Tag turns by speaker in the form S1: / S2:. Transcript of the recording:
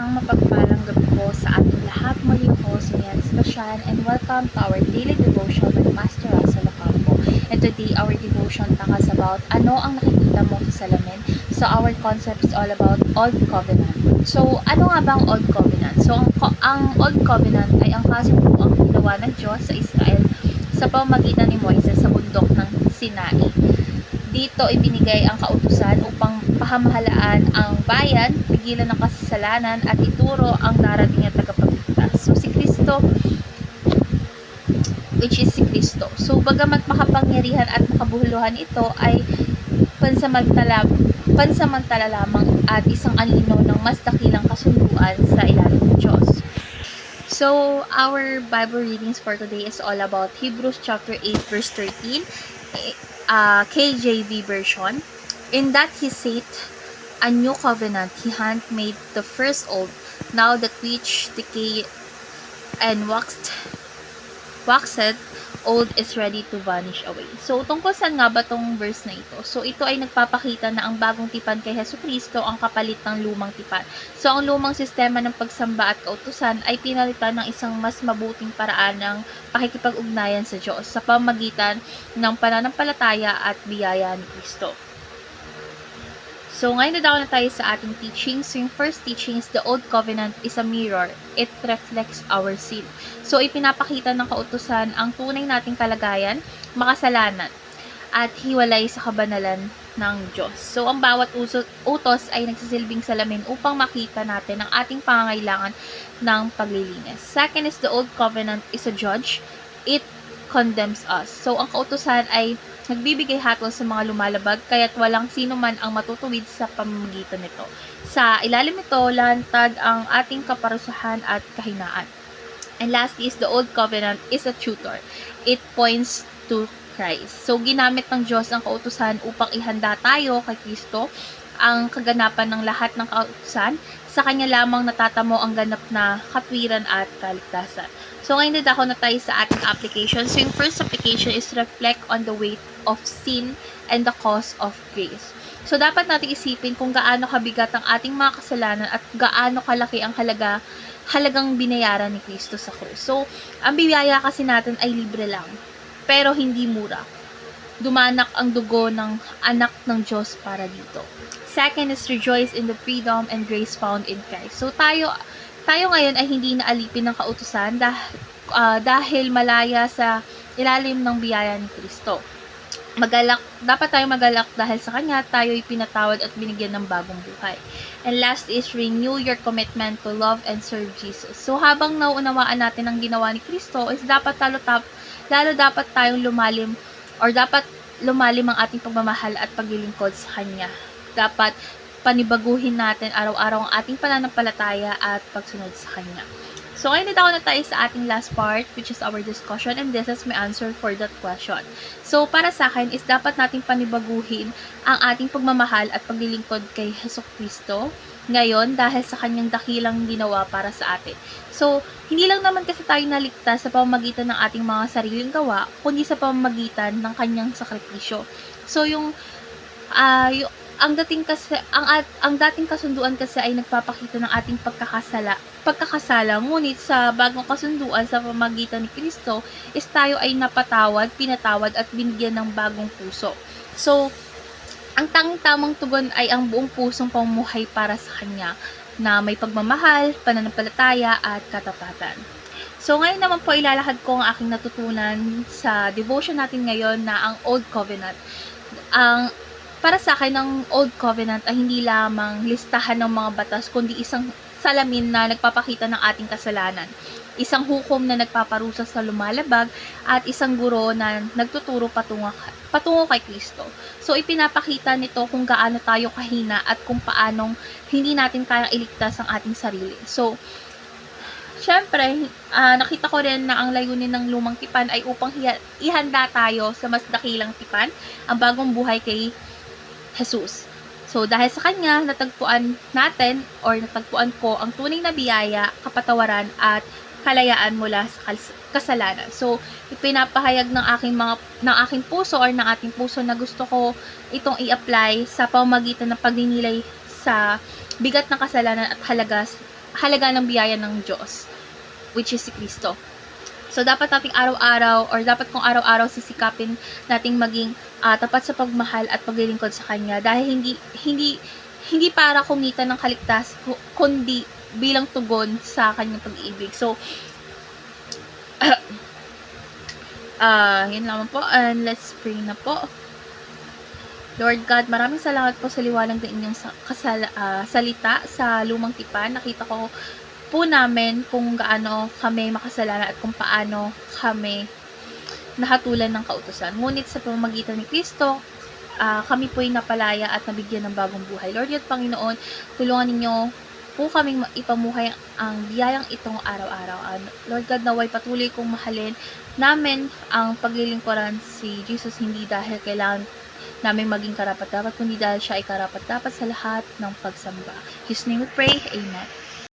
S1: Isang mapagpalang gabi po sa ating lahat. Muli ako si Nancy Bashan and welcome to our daily devotion with Pastor Russell Ocampo. And today our devotion takas about ano ang nakikita mo sa salamin. So our concept is all about Old Covenant. So ano nga ba ang Old Covenant? So ang Old Covenant ay ang kasunduang ginawa ng Diyos sa Israel sa pamamagitan ni Moises sa bundok ng Sinai. Dito ibinigay ang kautusan upang pahamahalaan ang bayan, pigilan ng kasalanan at ituro ang darating na tagapagligtas. So si Kristo, which is si Kristo. So bagamat makapangyarihan at makabuluhan ito ay pansamantala lamang at isang anino ng mas dakilang kasunduan sa ilalim ng Diyos. So our Bible readings for today is all about Hebrews chapter 8 verse 13. KJV version. In that he said, a new covenant he had made the first old, now that which decay and waxed old is ready to vanish away. So, tungkol saan nga ba tong verse na ito? So, ito ay nagpapakita na ang bagong tipan kay Jesucristo ang kapalit ng lumang tipan. So, ang lumang sistema ng pagsamba at kautusan ay pinalitan ng isang mas mabuting paraan ng pakikipag-ugnayan sa Diyos sa pamamagitan ng pananampalataya at biyaya ni Kristo. So, ngayon na tayo sa ating teaching. So, yung first teaching is the Old Covenant is a mirror. It reflects our sin. So, ipinapakita ng kautusan ang tunay nating kalagayan, makasalanan, at hiwalay sa kabanalan ng Diyos. So, ang bawat utos ay nagsisilbing salamin upang makita natin ang ating pangangailangan ng paglilinis. Second is the Old Covenant is a judge. It condemns us. So, ang kautusan ay nagbibigay hatol sa mga lumalabag, kaya't walang sino man ang matutuwid sa pamamagitan nito. Sa ilalim nito, lantad ang ating kaparusahan at kahinaan. And lastly is the Old Covenant is a tutor. It points to Christ. So, ginamit ng Diyos ang kautusan upang ihanda tayo kay Kristo, ang kaganapan ng lahat ng kautusan. Sa Kanya lamang natatamo ang ganap na katwiran at kaligtasan. So, ngayon na tayo sa ating application. So, yung first application is reflect on the weight of sin and the cause of grace. So, dapat natin isipin kung gaano kabigat ang ating mga kasalanan at gaano kalaki ang halagang binayaran ni Kristo sa krus. So, ang biyaya kasi natin ay libre lang, pero hindi mura. Dumanak ang dugo ng anak ng Diyos para dito. Second is rejoice in the freedom and grace found in Christ. So, tayo ngayon ay hindi na alipin ng kautusan dahil malaya sa ilalim ng biyaya ni Kristo. Dapat tayo magalak dahil sa Kanya tayo ay pinatawad at binigyan ng bagong buhay. And last is renew your commitment to love and serve Jesus. So habang nauunawaan natin ang ginawa ni Kristo, is dapat lalo dapat tayong lumalim ang ating pagmamahal at paglilingkod sa Kanya. Dapat panibaguhin natin araw-araw ang ating pananampalataya at pagsunod sa Kanya. So, ngayon na tayo sa ating last part, which is our discussion, and this is my answer for that question. So, para sa akin is dapat nating panibaguhin ang ating pagmamahal at paglilingkod kay Jesucristo ngayon dahil sa Kanyang dakilang ginawa para sa atin. So, hindi lang naman kasi tayo naligtas sa pamamagitan ng ating mga sariling gawa, kundi sa pamamagitan ng Kanyang sakripisyo. So, ang dating kasunduan kasi ay nagpapakita ng ating pagkakasala, ngunit sa bagong kasunduan sa pamamagitan ni Kristo is tayo ay napatawad, pinatawad at binigyan ng bagong puso. So, ang tanging tamang tugon ay ang buong pusong pamumuhay para sa Kanya na may pagmamahal, pananampalataya at katapatan. So, ngayon naman po ilalahad ko ang aking natutunan sa devotion natin ngayon na ang Old Covenant. Para sa akin, ang Old Covenant ay hindi lamang listahan ng mga batas, kundi isang salamin na nagpapakita ng ating kasalanan. Isang hukom na nagpaparusa sa lumalabag at isang guro na nagtuturo patungo kay Kristo. So, ipinapakita nito kung gaano tayo kahina at kung paanong hindi natin kayang iligtas ang ating sarili. So, syempre, nakita ko rin na ang layunin ng lumang tipan ay upang ihanda tayo sa mas dakilang tipan, ang bagong buhay kay Jesus. So, dahil sa Kanya, natagpuan ko ang tunay na biyaya, kapatawaran, at kalayaan mula sa kasalanan. So, ipinapahayag ng aking puso or ng ating puso na gusto ko itong i-apply sa pamamagitan ng pagninilay sa bigat ng kasalanan at halaga halaga ng biyaya ng Diyos, which is si Kristo. So, dapat nating araw-araw or dapat kong araw-araw sisikapin nating maging tapat sa pagmahal at paglilingkod sa Kanya dahil hindi para kumita ng kaligtas, kundi bilang tugon sa Kanyang pag-ibig. So, yun lamang po, and let's pray na po. Lord God, maraming salamat po sa liwanag ng inyong salita sa lumang tipan. Nakita ko po namin kung gaano kami makasalanan at kung paano kami nahatulan ng kautusan. Ngunit sa pamamagitan ni Kristo, kami po ay napalaya at nabigyan ng bagong buhay. Lord at Panginoon, tulungan ninyo po kaming ipamuhay ang biyayang itong araw-araw. Lord God, naway patuloy kong mahalin namin ang paglilingkuran si Jesus, hindi dahil kailangan namin maging karapat-dapat, kundi dahil siya ay karapat-dapat sa lahat ng pagsamba. In His name we pray. Amen.